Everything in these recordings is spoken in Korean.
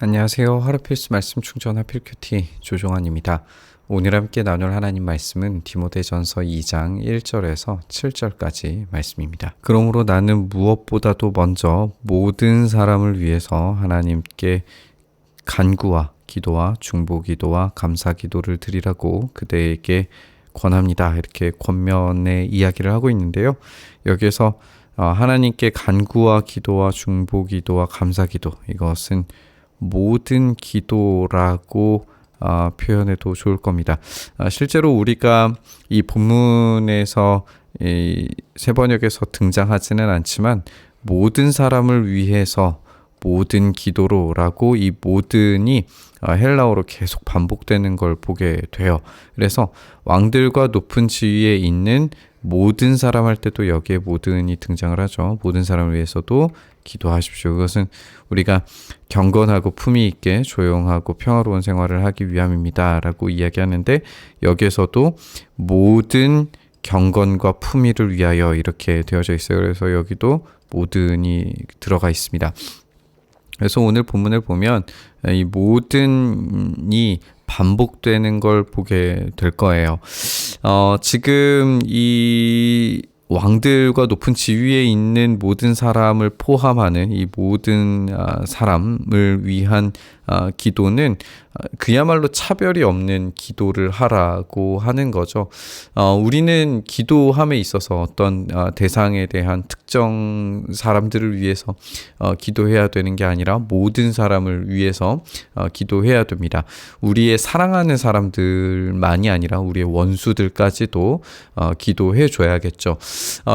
안녕하세요. 하루필수 말씀 충전 하필큐티 조종환입니다. 오늘 함께 나눌 하나님 말씀은 디모데전서 2장 1절에서 7절까지 말씀입니다. 그러므로 나는 무엇보다도 먼저 모든 사람을 위해서 하나님께 간구와 기도와 중보기도와 감사기도를 드리라고 그대에게 권합니다. 이렇게 권면의 이야기를 하고 있는데요. 여기에서 하나님께 간구와 기도와 중보기도와 감사기도, 이것은 모든 기도라고 표현해도 좋을 겁니다. 실제로 우리가 이 본문에서 이 세번역에서 등장하지는 않지만 모든 사람을 위해서 모든 기도로라고 이 모든이 헬라어로 계속 반복되는 걸 보게 돼요. 그래서 왕들과 높은 지위에 있는 모든 사람 할 때도 여기에 모든이 등장을 하죠. 모든 사람을 위해서도 기도하십시오. 그것은 우리가 경건하고 품위 있게 조용하고 평화로운 생활을 하기 위함입니다 라고 이야기하는데, 여기에서도 모든 경건과 품위를 위하여 이렇게 되어져 있어요. 그래서 여기도 모든이 들어가 있습니다. 그래서 오늘 본문을 보면 이 모든이 반복되는 걸 보게 될 거예요. 지금 이 왕들과 높은 지위에 있는 모든 사람을 포함하는 이 모든 사람을 위한 기도는 그야말로 차별이 없는 기도를 하라고 하는 거죠. 우리는 기도함에 있어서 어떤 대상에 대한 특정 사람들을 위해서 기도해야 되는 게 아니라 모든 사람을 위해서 기도해야 됩니다. 우리의 사랑하는 사람들만이 아니라 우리의 원수들까지도 기도해 줘야겠죠.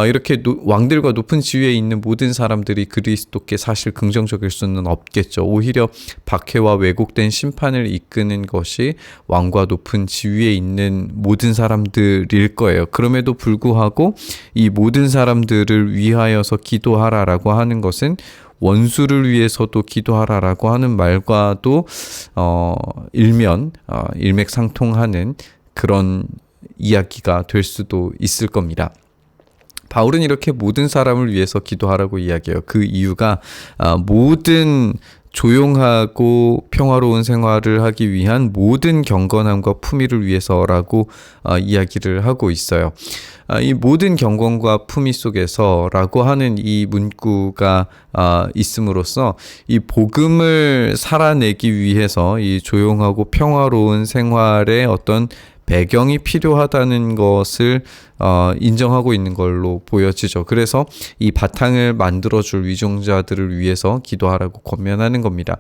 이렇게 왕들과 높은 지위에 있는 모든 사람들이 그리스도께 사실 긍정적일 수는 없겠죠. 오히려 박해와 왜곡된 심판을 이끄는 것이 왕과 높은 지위에 있는 모든 사람들일 거예요. 그럼에도 불구하고 이 모든 사람들을 위하여서 기도하라라고 하는 것은 원수를 위해서도 기도하라라고 하는 말과도 일맥상통하는 그런 이야기가 될 수도 있을 겁니다. 바울은 이렇게 모든 사람을 위해서 기도하라고 이야기해요. 그 이유가 모든 조용하고 평화로운 생활을 하기 위한 모든 경건함과 품위를 위해서라고 이야기를 하고 있어요. 이 모든 경건과 품위 속에서라고 하는 이 문구가 있음으로써 이 복음을 살아내기 위해서 이 조용하고 평화로운 생활의 어떤 배경이 필요하다는 것을 인정하고 있는 걸로 보여지죠. 그래서 이 바탕을 만들어줄 위종자들을 위해서 기도하라고 권면하는 겁니다.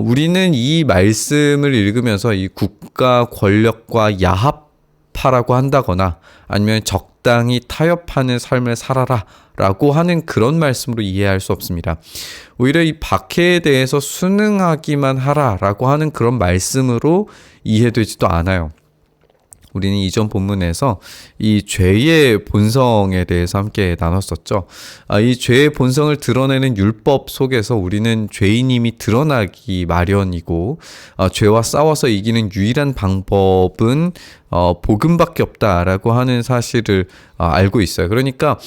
우리는 이 말씀을 읽으면서 이 국가 권력과 야합하라고 한다거나 아니면 적당히 타협하는 삶을 살아라 라고 하는 그런 말씀으로 이해할 수 없습니다. 오히려 이 박해에 대해서 순응하기만 하라라고 하는 그런 말씀으로 이해되지도 않아요. 우리는 이전 본문에서 이 죄의 본성에 대해서 함께 나눴었죠. 이 죄의 본성을 드러내는 율법 속에서 우리는 죄인임이 드러나기 마련이고, 죄와 싸워서 이기는 유일한 방법은 복음밖에 없다라고 하는 사실을 알고 있어요. 그러니까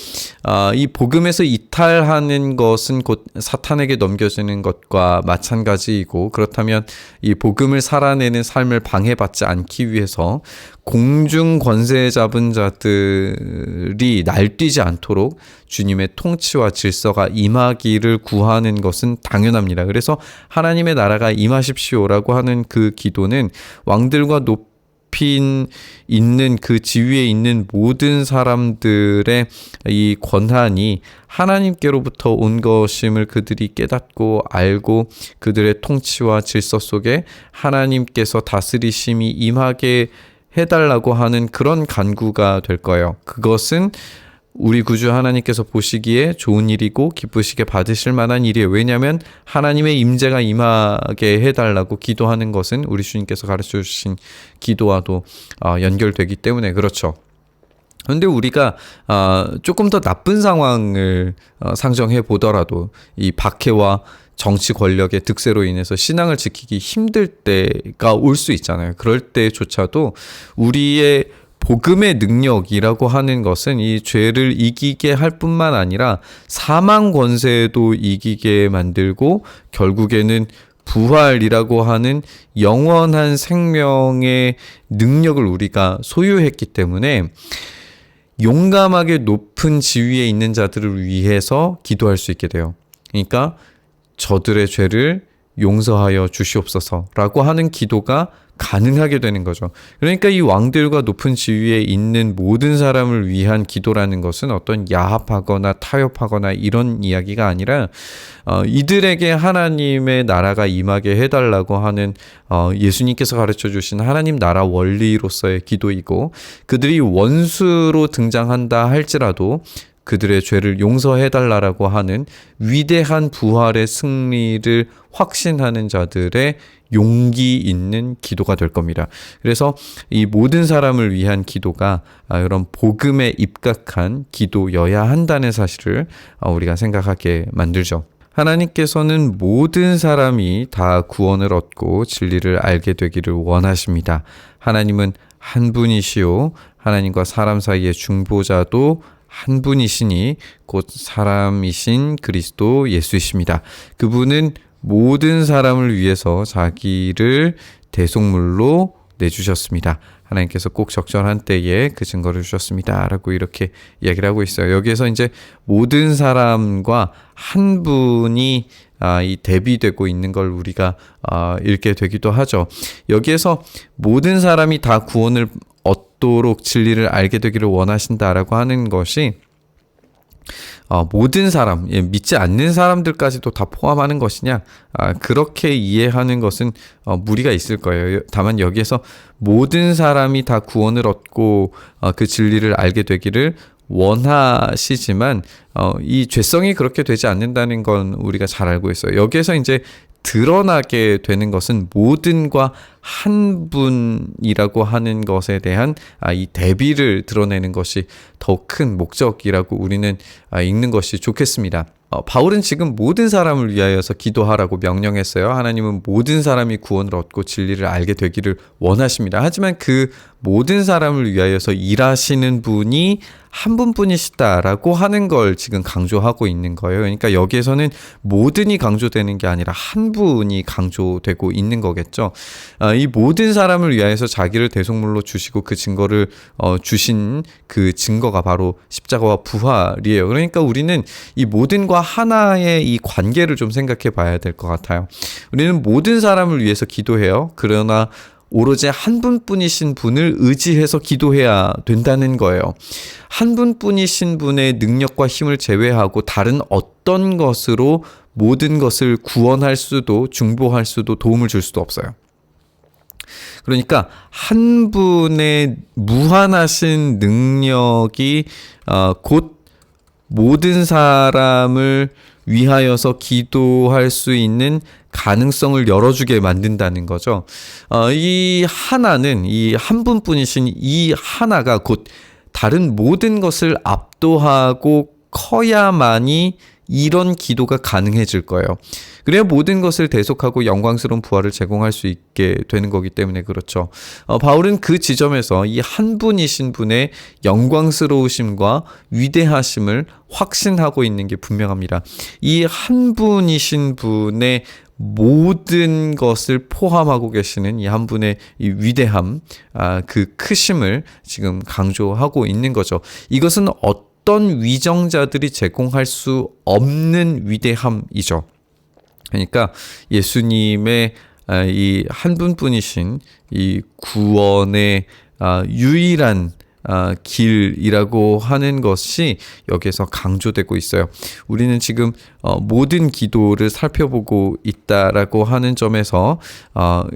이 복음에서 이탈하는 것은 곧 사탄에게 넘겨지는 것과 마찬가지이고, 그렇다면 이 복음을 살아내는 삶을 방해받지 않기 위해서 공중 권세 잡은 자들이 날뛰지 않도록 주님의 통치와 질서가 임하기를 구하는 것은 당연합니다. 그래서 하나님의 나라가 임하십시오라고 하는 그 기도는 왕들과 높인 있는 그 지위에 있는 모든 사람들의 이 권한이 하나님께로부터 온 것임을 그들이 깨닫고 알고 그들의 통치와 질서 속에 하나님께서 다스리심이 임하게 해달라고 하는 그런 간구가 될 거예요. 그것은 우리 구주 하나님께서 보시기에 좋은 일이고 기쁘시게 받으실 만한 일이에요. 왜냐하면 하나님의 임재가 임하게 해달라고 기도하는 것은 우리 주님께서 가르쳐 주신 기도와도 연결되기 때문에 그렇죠. 그런데 우리가 조금 더 나쁜 상황을 상정해 보더라도 이 박해와 정치 권력의 득세로 인해서 신앙을 지키기 힘들 때가 올 수 있잖아요. 그럴 때조차도 우리의 복음의 능력이라고 하는 것은 이 죄를 이기게 할 뿐만 아니라 사망 권세도 이기게 만들고 결국에는 부활이라고 하는 영원한 생명의 능력을 우리가 소유했기 때문에 용감하게 높은 지위에 있는 자들을 위해서 기도할 수 있게 돼요. 그러니까 저들의 죄를 용서하여 주시옵소서라고 하는 기도가 가능하게 되는 거죠. 그러니까 이 왕들과 높은 지위에 있는 모든 사람을 위한 기도라는 것은 어떤 야합하거나 타협하거나 이런 이야기가 아니라 이들에게 하나님의 나라가 임하게 해달라고 하는 예수님께서 가르쳐 주신 하나님 나라 원리로서의 기도이고, 그들이 원수로 등장한다 할지라도 그들의 죄를 용서해달라고 하는 위대한 부활의 승리를 확신하는 자들의 용기 있는 기도가 될 겁니다. 그래서 이 모든 사람을 위한 기도가 이런 복음에 입각한 기도여야 한다는 사실을 우리가 생각하게 만들죠. 하나님께서는 모든 사람이 다 구원을 얻고 진리를 알게 되기를 원하십니다. 하나님은 한 분이시요 하나님과 사람 사이의 중보자도 한 분이시니 곧 사람이신 그리스도 예수이십니다. 그분은 모든 사람을 위해서 자기를 대속물로 내주셨습니다. 하나님께서 꼭 적절한 때에 그 증거를 주셨습니다. 라고 이렇게 이야기를 하고 있어요. 여기에서 이제 모든 사람과 한 분이 이 대비되고 있는 걸 우리가 읽게 되기도 하죠. 여기에서 모든 사람이 다 구원을 얻도록 진리를 알게 되기를 원하신다라고 하는 것이 모든 사람, 믿지 않는 사람들까지도 다 포함하는 것이냐, 그렇게 이해하는 것은 무리가 있을 거예요. 다만 여기에서 모든 사람이 다 구원을 얻고 그 진리를 알게 되기를 원하시지만 이 죄성이 그렇게 되지 않는다는 건 우리가 잘 알고 있어요. 여기에서 이제 드러나게 되는 것은 모든과 한 분이라고 하는 것에 대한 이 대비를 드러내는 것이 더 큰 목적이라고 우리는 읽는 것이 좋겠습니다. 바울은 지금 모든 사람을 위하여서 기도하라고 명령했어요. 하나님은 모든 사람이 구원을 얻고 진리를 알게 되기를 원하십니다. 하지만 그 모든 사람을 위하여서 일하시는 분이 한 분뿐이시다라고 하는 걸 지금 강조하고 있는 거예요. 그러니까 여기에서는 모든이 강조되는 게 아니라 한 분이 강조되고 있는 거겠죠. 이 모든 사람을 위하여서 자기를 대속물로 주시고 그 증거를 주신 그 증거가 바로 십자가와 부활이에요. 그러니까 우리는 이 모든과 하나의 이 관계를 좀 생각해 봐야 될 것 같아요. 우리는 모든 사람을 위해서 기도해요. 그러나 오로지 한 분뿐이신 분을 의지해서 기도해야 된다는 거예요. 한 분뿐이신 분의 능력과 힘을 제외하고 다른 어떤 것으로 모든 것을 구원할 수도 중보할 수도 도움을 줄 수도 없어요. 그러니까 한 분의 무한하신 능력이 곧 모든 사람을 위하여서 기도할 수 있는 가능성을 열어주게 만든다는 거죠. 이 하나는 이 한 분뿐이신 이 하나가 곧 다른 모든 것을 압도하고 커야만이 이런 기도가 가능해질 거예요. 그래야 모든 것을 대속하고 영광스러운 부활을 제공할 수 있게 되는 거기 때문에 그렇죠. 바울은 그 지점에서 이 한 분이신 분의 영광스러우심과 위대하심을 확신하고 있는 게 분명합니다. 이 한 분이신 분의 모든 것을 포함하고 계시는 이 한 분의 이 위대함, 그 크심을 지금 강조하고 있는 거죠. 이것은 어떤 위정자들이 제공할 수 없는 위대함이죠. 그러니까 예수님의 이 한 분뿐이신 이 구원의 유일한 길이라고 하는 것이 여기에서 강조되고 있어요. 우리는 지금 모든 기도를 살펴보고 있다라고 하는 점에서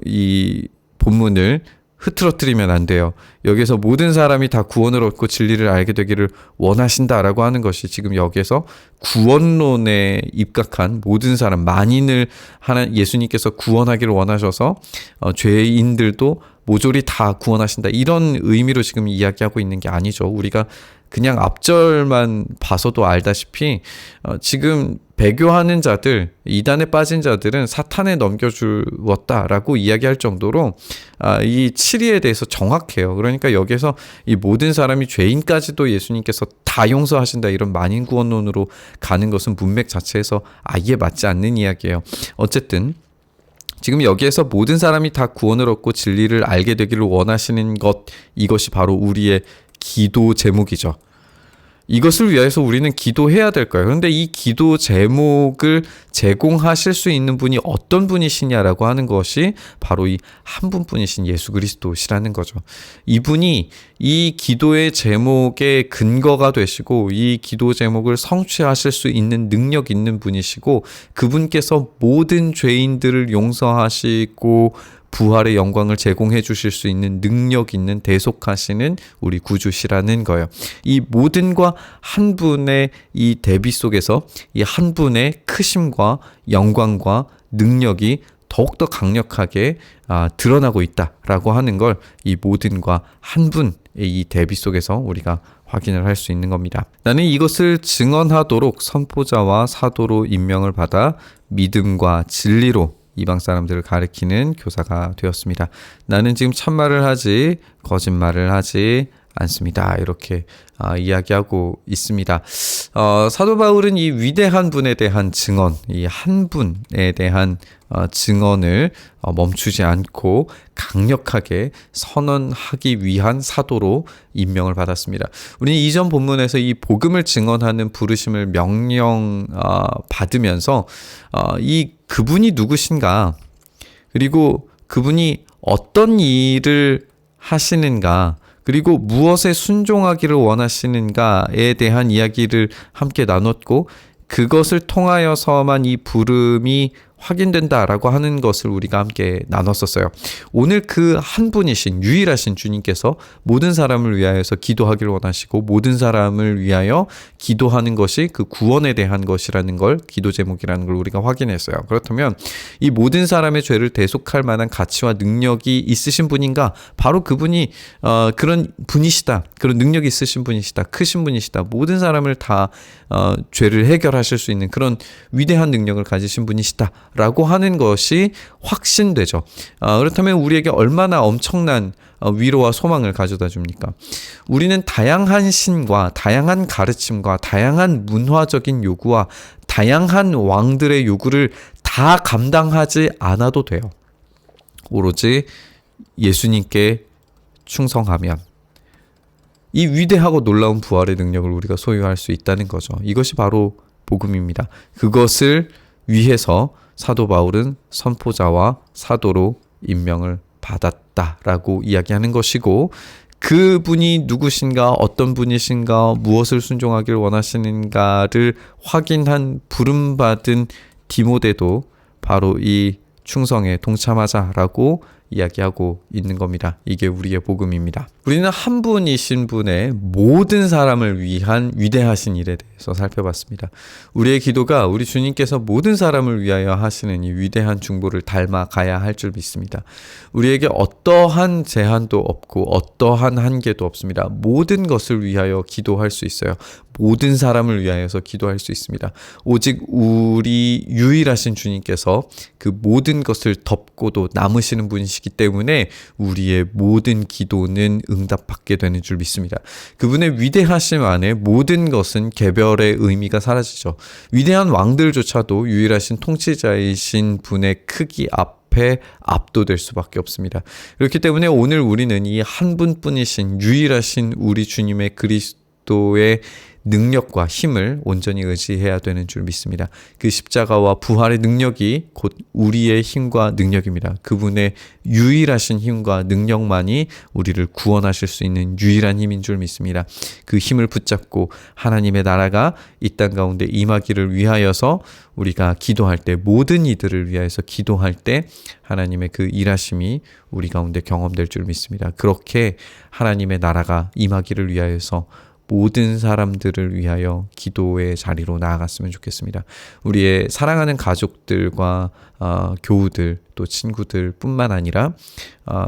이 본문을 흐트러뜨리면 안 돼요. 여기서 모든 사람이 다 구원을 얻고 진리를 알게 되기를 원하신다라고 하는 것이 지금 여기에서 구원론에 입각한 모든 사람, 만인을 예수님께서 구원하기를 원하셔서 죄인들도 모조리 다 구원하신다, 이런 의미로 지금 이야기하고 있는 게 아니죠. 우리가 그냥 앞절만 봐서도 알다시피 지금 배교하는 자들, 이단에 빠진 자들은 사탄에 넘겨주었다라고 이야기할 정도로 이 7위에 대해서 정확해요. 그러니까 여기서 이 모든 사람이 죄인까지도 예수님께서 다 용서하신다, 이런 만인 구원론으로 가는 것은 문맥 자체에서 아예 맞지 않는 이야기예요. 어쨌든 지금 여기에서 모든 사람이 다 구원을 얻고 진리를 알게 되기를 원하시는 것, 이것이 바로 우리의 기도 제목이죠. 이것을 위해서 우리는 기도해야 될 거예요. 그런데 이 기도 제목을 제공하실 수 있는 분이 어떤 분이시냐라고 하는 것이 바로 이 한 분뿐이신 예수 그리스도시라는 거죠. 이분이 이 기도의 제목의 근거가 되시고 이 기도 제목을 성취하실 수 있는 능력 있는 분이시고 그분께서 모든 죄인들을 용서하시고 부활의 영광을 제공해 주실 수 있는 능력 있는 대속하시는 우리 구주시라는 거예요. 이 모든과 한 분의 이 대비 속에서 이 한 분의 크심과 영광과 능력이 더욱더 강력하게 드러나고 있다라고 하는 걸 이 모든과 한 분의 이 대비 속에서 우리가 확인을 할 수 있는 겁니다. 나는 이것을 증언하도록 선포자와 사도로 임명을 받아 믿음과 진리로 이방 사람들을 가리키는 교사가 되었습니다. 나는 지금 참말을 하지 거짓말을 하지 않습니다. 이렇게 이야기하고 있습니다. 사도 바울은 이 위대한 분에 대한 증언, 이 한 분에 대한 증언을 멈추지 않고 강력하게 선언하기 위한 사도로 임명을 받았습니다. 우리는 이전 본문에서 이 복음을 증언하는 부르심을 명령 받으면서 이 그분이 누구신가, 그리고 그분이 어떤 일을 하시는가, 그리고 무엇에 순종하기를 원하시는가에 대한 이야기를 함께 나눴고 그것을 통하여서만 이 부름이 확인된다라고 하는 것을 우리가 함께 나눴었어요. 오늘 그 한 분이신 유일하신 주님께서 모든 사람을 위하여서 기도하기를 원하시고 모든 사람을 위하여 기도하는 것이 그 구원에 대한 것이라는 걸, 기도 제목이라는 걸 우리가 확인했어요. 그렇다면 이 모든 사람의 죄를 대속할 만한 가치와 능력이 있으신 분인가? 바로 그분이 그런 분이시다. 그런 능력이 있으신 분이시다. 크신 분이시다. 모든 사람을 다 죄를 해결하실 수 있는 그런 위대한 능력을 가지신 분이시다 라고 하는 것이 확신되죠. 그렇다면 우리에게 얼마나 엄청난 위로와 소망을 가져다 줍니까? 우리는 다양한 신과 다양한 가르침과 다양한 문화적인 요구와 다양한 왕들의 요구를 다 감당하지 않아도 돼요. 오로지 예수님께 충성하면 이 위대하고 놀라운 부활의 능력을 우리가 소유할 수 있다는 거죠. 이것이 바로 복음입니다. 그것을 위해서 사도 바울은 선포자와 사도로 임명을 받았다라고 이야기하는 것이고, 그분이 누구신가, 어떤 분이신가, 무엇을 순종하기를 원하시는가를 확인한 부름받은 디모데도 바로 이 충성에 동참하자라고 이야기하고 있는 겁니다. 이게 우리의 복음입니다. 우리는 한 분이신 분의 모든 사람을 위한 위대하신 일에 대해서 살펴봤습니다. 우리의 기도가 우리 주님께서 모든 사람을 위하여 하시는 이 위대한 중보를 닮아가야 할 줄 믿습니다. 우리에게 어떠한 제한도 없고 어떠한 한계도 없습니다. 모든 것을 위하여 기도할 수 있어요. 모든 사람을 위하여서 기도할 수 있습니다. 오직 우리 유일하신 주님께서 그 모든 것을 덮고도 남으시는 분이시기 때문에 우리의 모든 기도는 응답받게 되는 줄 믿습니다. 그분의 위대하심 안에 모든 것은 개별의 의미가 사라지죠. 위대한 왕들조차도 유일하신 통치자이신 분의 크기 앞에 압도될 수밖에 없습니다. 그렇기 때문에 오늘 우리는 이 한 분뿐이신 유일하신 우리 주님의 그리스도의 능력과 힘을 온전히 의지해야 되는 줄 믿습니다. 그 십자가와 부활의 능력이 곧 우리의 힘과 능력입니다. 그분의 유일하신 힘과 능력만이 우리를 구원하실 수 있는 유일한 힘인 줄 믿습니다. 그 힘을 붙잡고 하나님의 나라가 이 땅 가운데 임하기를 위하여서 우리가 기도할 때, 모든 이들을 위하여서 기도할 때 하나님의 그 일하심이 우리 가운데 경험될 줄 믿습니다. 그렇게 하나님의 나라가 임하기를 위하여서 모든 사람들을 위하여 기도의 자리로 나아갔으면 좋겠습니다. 우리의 사랑하는 가족들과 교우들, 또 친구들 뿐만 아니라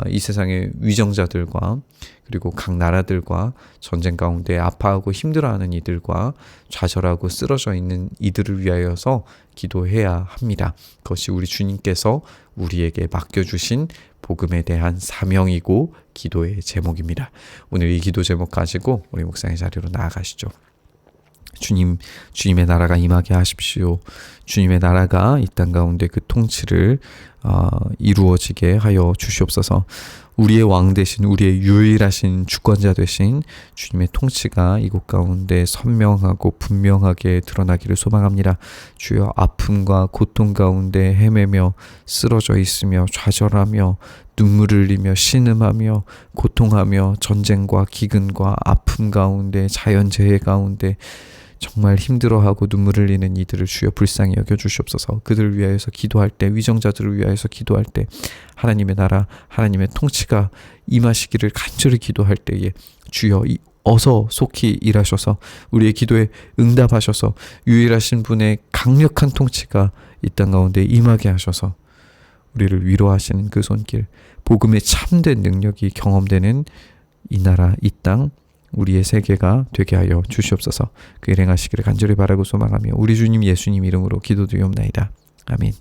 이 세상의 위정자들과 그리고 각 나라들과 전쟁 가운데 아파하고 힘들어하는 이들과 좌절하고 쓰러져 있는 이들을 위하여서 기도해야 합니다. 그것이 우리 주님께서 우리에게 맡겨주신 복음에 대한 사명이고 기도의 제목입니다. 오늘 이 기도 제목 가지고 우리 묵상의 자리로 나아가시죠. 주님의 나라가 임하게 하십시오. 주님의 나라가 이 땅 가운데 그 통치를 이루어지게 하여 주시옵소서. 우리의 왕 되신, 우리의 유일하신 주권자 되신 주님의 통치가 이곳 가운데 선명하고 분명하게 드러나기를 소망합니다. 주여, 아픔과 고통 가운데 헤매며 쓰러져 있으며 좌절하며 눈물을 흘리며 신음하며 고통하며 전쟁과 기근과 아픔 가운데 자연재해 가운데 정말 힘들어하고 눈물을 흘리는 이들을 주여 불쌍히 여겨주시옵소서. 그들을 위하여서 기도할 때, 위정자들을 위하여서 기도할 때 하나님의 나라, 하나님의 통치가 임하시기를 간절히 기도할 때에 주여 어서 속히 일하셔서 우리의 기도에 응답하셔서 유일하신 분의 강력한 통치가 이 땅 가운데 임하게 하셔서 우리를 위로하시는 그 손길, 복음의 참된 능력이 경험되는 이 나라, 이 땅, 우리의 세계가 되게 하여 주시옵소서. 그 일 행하시기를 간절히 바라고 소망하며 우리 주님 예수님 이름으로 기도드리옵나이다. 아멘.